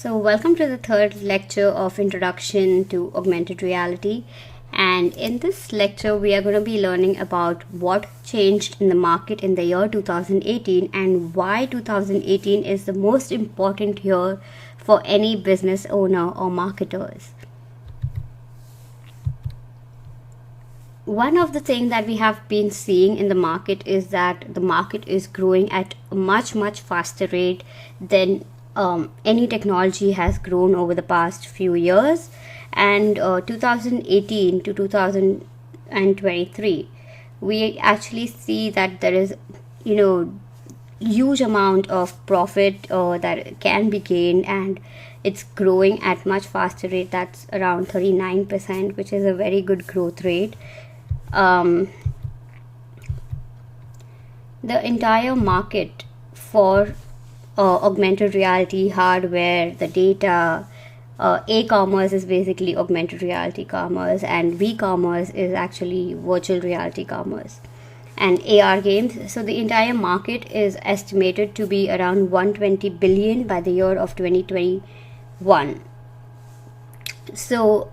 So, welcome to the third lecture of Introduction to Augmented Reality. And in this lecture, we are going to be learning about what changed in the market in the year 2018 and why 2018 is the most important year for any business owner or marketers. One of the things that we have been seeing in the market is that the market is growing at a much faster rate than any technology has grown over the past few years. And 2018 to 2023, we actually see that there is, huge amount of profit that can be gained, and it's growing at much faster rate. That's around 39%, which is a very good growth rate. The entire market for augmented reality hardware, the data, e-commerce is basically augmented reality commerce, and v-commerce is actually virtual reality commerce, and AR games. So the entire market is estimated to be around 120 billion by the year of 2021. So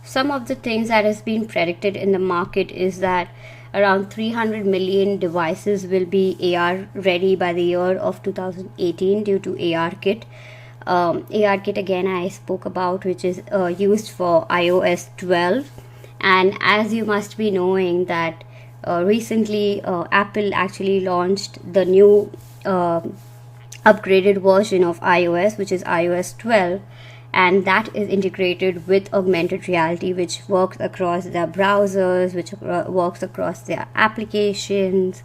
some of the things that has been predicted in the market is that around 300 million devices will be AR ready by the year of 2018 due to ARKit. ARKit, again, I spoke about, which is used for iOS 12. And as you must be knowing that recently Apple actually launched the new upgraded version of iOS, which is iOS 12, and that is integrated with augmented reality, which works across their browsers, which works across their applications,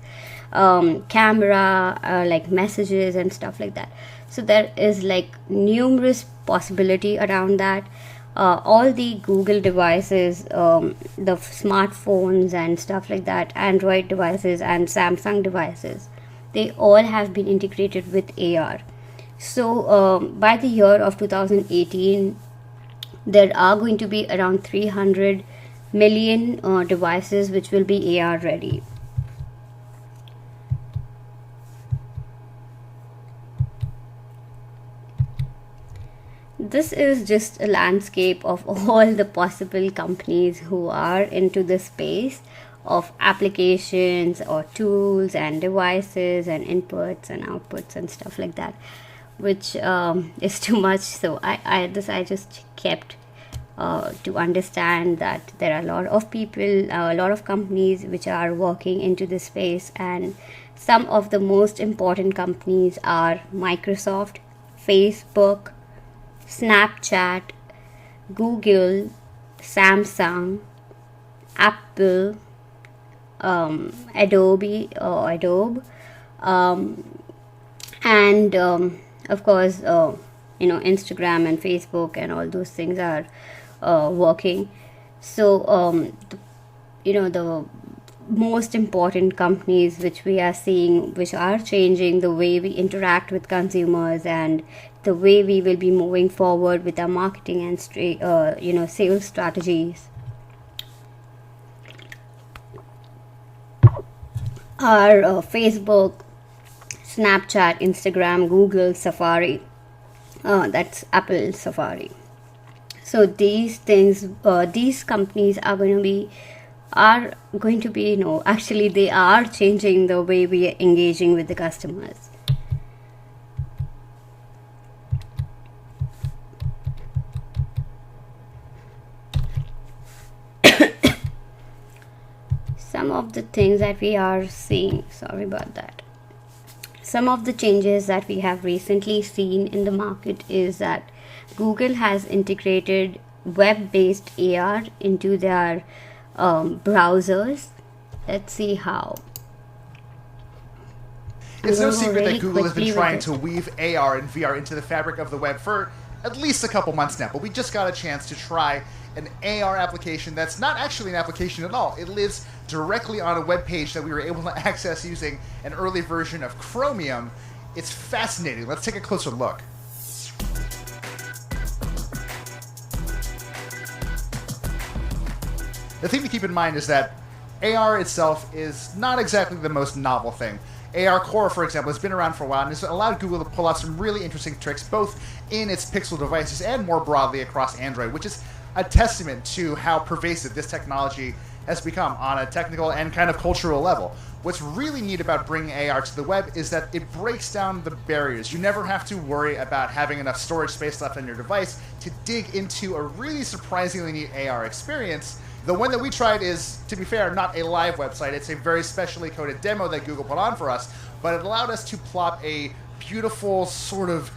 camera, like messages and stuff like that. So there is like numerous possibility around that. All the Google devices, the smartphones and stuff like that, Android devices and Samsung devices, they all have been integrated with AR. So by the year of 2018, there are going to be around 300 million devices which will be AR ready. This is just a landscape of all the possible companies who are into the space of applications or tools and devices and inputs and outputs and stuff like that, which is too much. So I just kept to understand that there are a lot of people, a lot of companies which are working into this space, and some of the most important companies are Microsoft, Facebook, Snapchat, Google, Samsung, Apple, Adobe, and of course, Instagram and Facebook and all those things are working. So, the most important companies which we are seeing, which are changing the way we interact with consumers and the way we will be moving forward with our marketing and sales strategies, are Facebook, Snapchat, Instagram, Google, Safari. That's Apple Safari. So these things, these companies are going to be, actually they are changing the way we are engaging with the customers. Some of the things that we are seeing, sorry about that. Some of the changes that we have recently seen in the market is that Google has integrated web-based AR into their browsers. Let's see how. It's no secret that Google has been trying to weave AR and VR into the fabric of the web for at least a couple months now, but we just got a chance to try an AR application that's not actually an application at all. It lives directly on a web page that we were able to access using an early version of Chromium. It's fascinating. Let's take a closer look. The thing to keep in mind is that AR itself is not exactly the most novel thing. AR Core, for example, has been around for a while and has allowed Google to pull out some really interesting tricks, both in its Pixel devices and more broadly across Android, which is a testament to how pervasive this technology has become on a technical and kind of cultural level. What's really neat about bringing AR to the web is that it breaks down the barriers. You never have to worry about having enough storage space left on your device to dig into a really surprisingly neat AR experience. The one that we tried is, to be fair, not a live website. It's a very specially coded demo that Google put on for us, but it allowed us to plop a beautiful sort of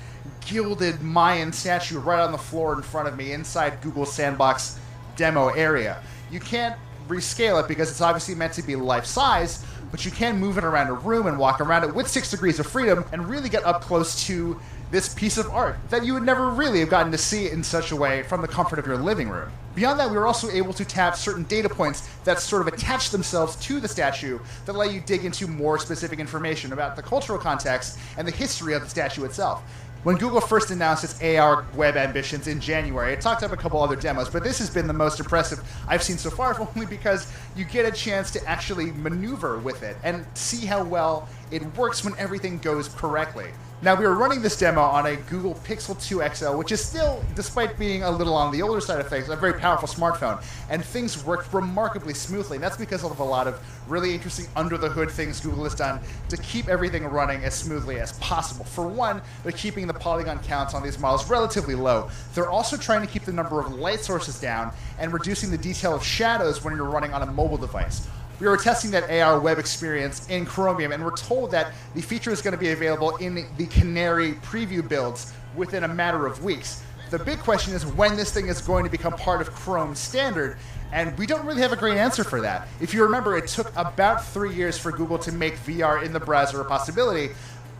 gilded Mayan statue right on the floor in front of me inside Google's Sandbox demo area. You can't rescale it because it's obviously meant to be life-size, but you can move it around a room and walk around it with 6 degrees of freedom and really get up close to this piece of art that you would never really have gotten to see in such a way from the comfort of your living room. Beyond that, we were also able to tap certain data points that sort of attach themselves to the statue that let you dig into more specific information about the cultural context and the history of the statue itself. When Google first announced its AR web ambitions in January, it talked up a couple other demos, but this has been the most impressive I've seen so far, only because you get a chance to actually maneuver with it and see how well it works when everything goes correctly. Now, we were running this demo on a Google Pixel 2 XL, which is still, despite being a little on the older side of things, a very powerful smartphone, and things worked remarkably smoothly. And that's because of a lot of really interesting under-the-hood things Google has done to keep everything running as smoothly as possible. For one, they're keeping the polygon counts on these models relatively low. They're also trying to keep the number of light sources down and reducing the detail of shadows when you're running on a mobile device. We were testing that AR web experience in Chromium, and we're told that the feature is going to be available in the Canary preview builds within a matter of weeks. The big question is when this thing is going to become part of Chrome standard, and we don't really have a great answer for that. If you remember, it took about 3 years for Google to make VR in the browser a possibility,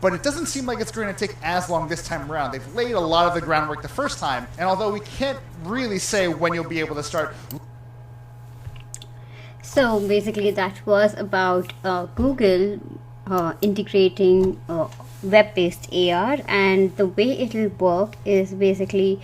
but it doesn't seem like it's going to take as long this time around. They've laid a lot of the groundwork the first time, and although we can't really say when you'll be able to start. So basically that was about Google integrating web-based AR, and the way it will work is basically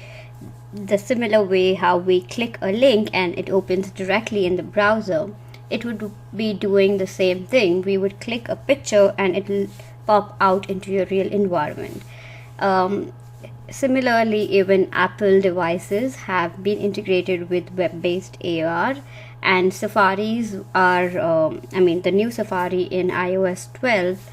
the similar way how we click a link and it opens directly in the browser. It would be doing the same thing. We would click a picture and it will pop out into your real environment. Similarly, even Apple devices have been integrated with web-based AR, and Safaris are, the new Safari in iOS 12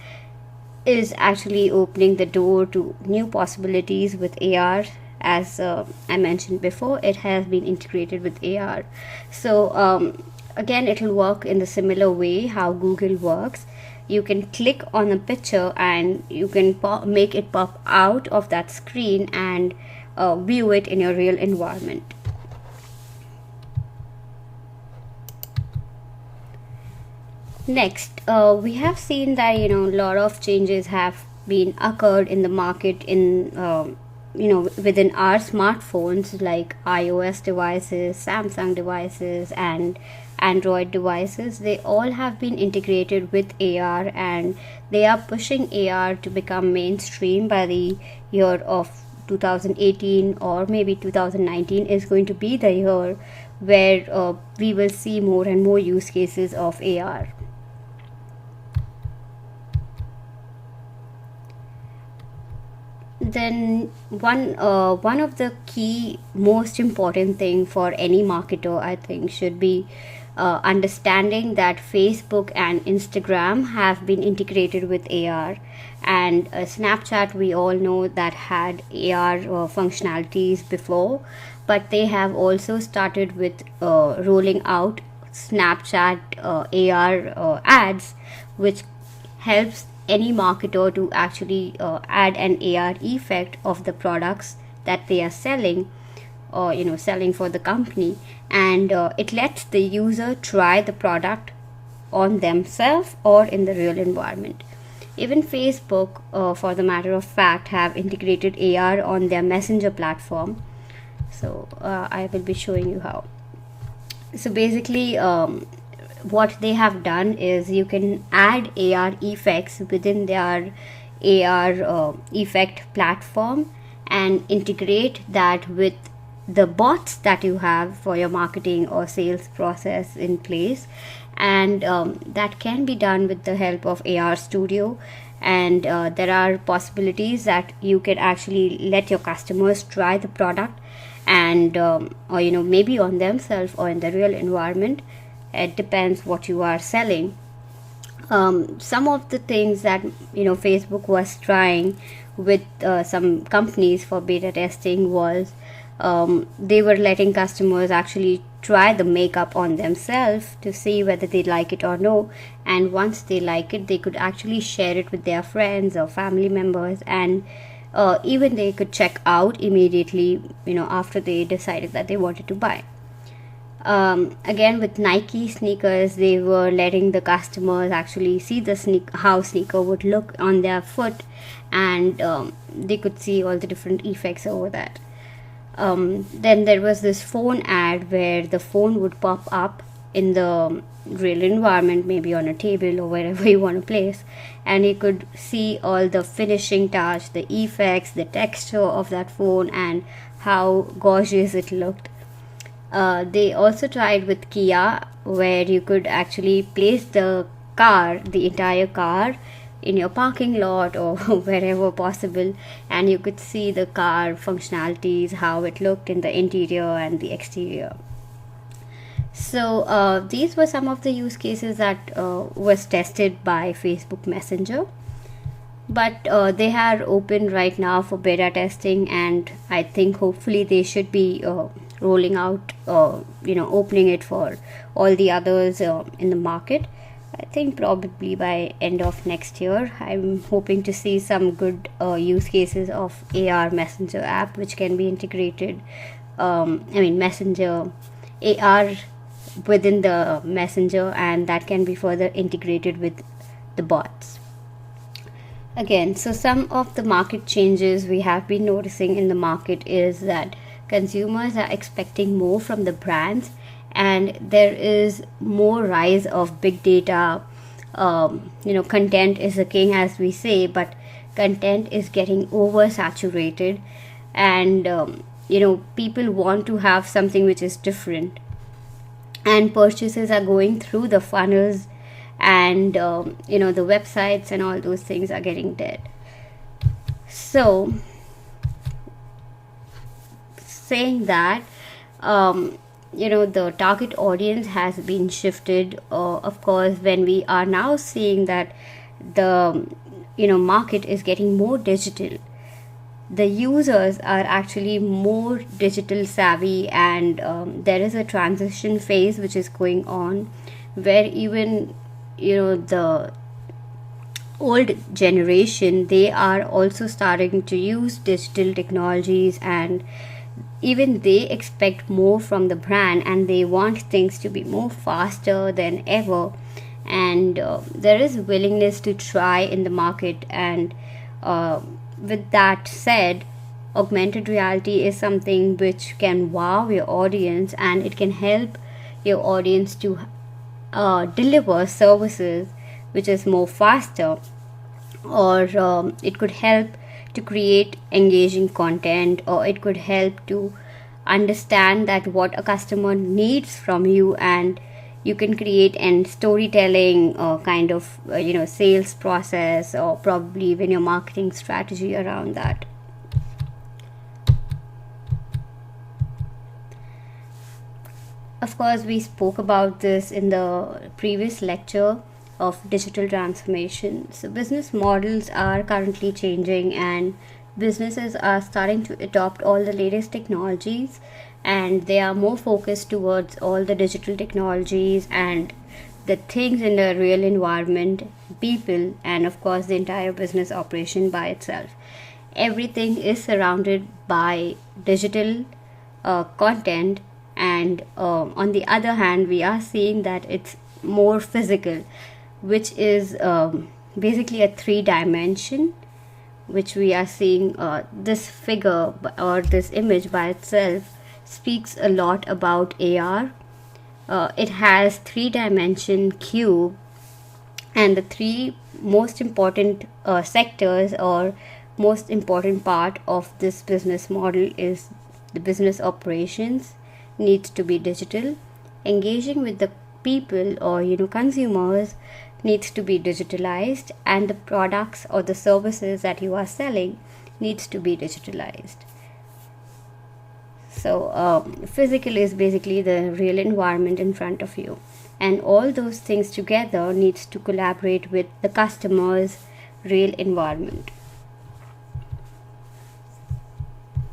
is actually opening the door to new possibilities with AR. As I mentioned before, it has been integrated with AR. So again, it will work in the similar way how Google works. You can click on a picture and you can make it pop out of that screen and view it in your real environment. Next, we have seen that a lot of changes have been occurred in the market in within our smartphones, like iOS devices, Samsung devices, and Android devices. They all have been integrated with AR, and they are pushing AR to become mainstream by the year of 2018, or maybe 2019 is going to be the year where we will see more and more use cases of AR. Then one of the key most important thing for any marketer, I think, should be understanding that Facebook and Instagram have been integrated with AR, and Snapchat, we all know that had AR functionalities before, but they have also started with rolling out Snapchat AR ads, which helps any marketer to actually add an AR effect of the products that they are selling, or selling for the company, and it lets the user try the product on themselves or in the real environment. Even Facebook, for the matter of fact, have integrated AR on their Messenger platform. So I will be showing you how. So basically, what they have done is you can add AR effects within their AR effect platform and integrate that with the bots that you have for your marketing or sales process in place, and that can be done with the help of AR Studio. And there are possibilities that you can actually let your customers try the product, and or maybe on themselves or in the real environment. It depends what you are selling. Some of the things that Facebook was trying with some companies for beta testing was they were letting customers actually try the makeup on themselves to see whether they like it or no, and once they like it, they could actually share it with their friends or family members, and even they could check out immediately after they decided that they wanted to buy. Again, with Nike sneakers, they were letting the customers actually see the how sneaker would look on their foot, and they could see all the different effects over that. Then there was this phone ad where the phone would pop up in the real environment, maybe on a table or wherever you want to place, and you could see all the finishing touch, the effects, the texture of that phone, and how gorgeous it looked. They also tried with Kia, where you could actually place the entire car in your parking lot or wherever possible, and you could see the car functionalities, how it looked in the interior and the exterior. So these were some of the use cases that was tested by Facebook Messenger, but they are open right now for beta testing, and I think hopefully they should be rolling out opening it for all the others in the market. I think probably by end of next year. I'm hoping to see some good use cases of AR Messenger app, which can be integrated Messenger AR within the Messenger, and that can be further integrated with the bots. Again, so some of the market changes we have been noticing in the market is that consumers are expecting more from the brands, and there is more rise of big data. Content is the king, as we say, but content is getting oversaturated, and people want to have something which is different, and purchases are going through the funnels, and the websites and all those things are getting dead. So saying that the target audience has been shifted. Of course, when we are now seeing that the market is getting more digital, the users are actually more digital savvy, and there is a transition phase which is going on, where even the old generation, they are also starting to use digital technologies, and even they expect more from the brand, and they want things to be more faster than ever, and there is willingness to try in the market. And with that said, augmented reality is something which can wow your audience, and it can help your audience to deliver services which is more faster, or it could help to create engaging content, or it could help to understand that what a customer needs from you, and you can create an storytelling kind of sales process, or probably even your marketing strategy around that. Of course, we spoke about this in the previous lecture of digital transformation. So business models are currently changing, and businesses are starting to adopt all the latest technologies, and they are more focused towards all the digital technologies and the things in the real environment, people, and of course the entire business operation by itself. Everything is surrounded by digital content, and on the other hand, we are seeing that it's more physical, which is basically a 3-dimension, which we are seeing. This figure or this image by itself speaks a lot about AR. It has 3-dimension cube, and the 3 most important sectors or most important part of this business model is the business operations needs to be digital. Engaging with the people or consumers needs to be digitalized, and the products or the services that you are selling needs to be digitalized. So physical is basically the real environment in front of you, and all those things together needs to collaborate with the customer's real environment.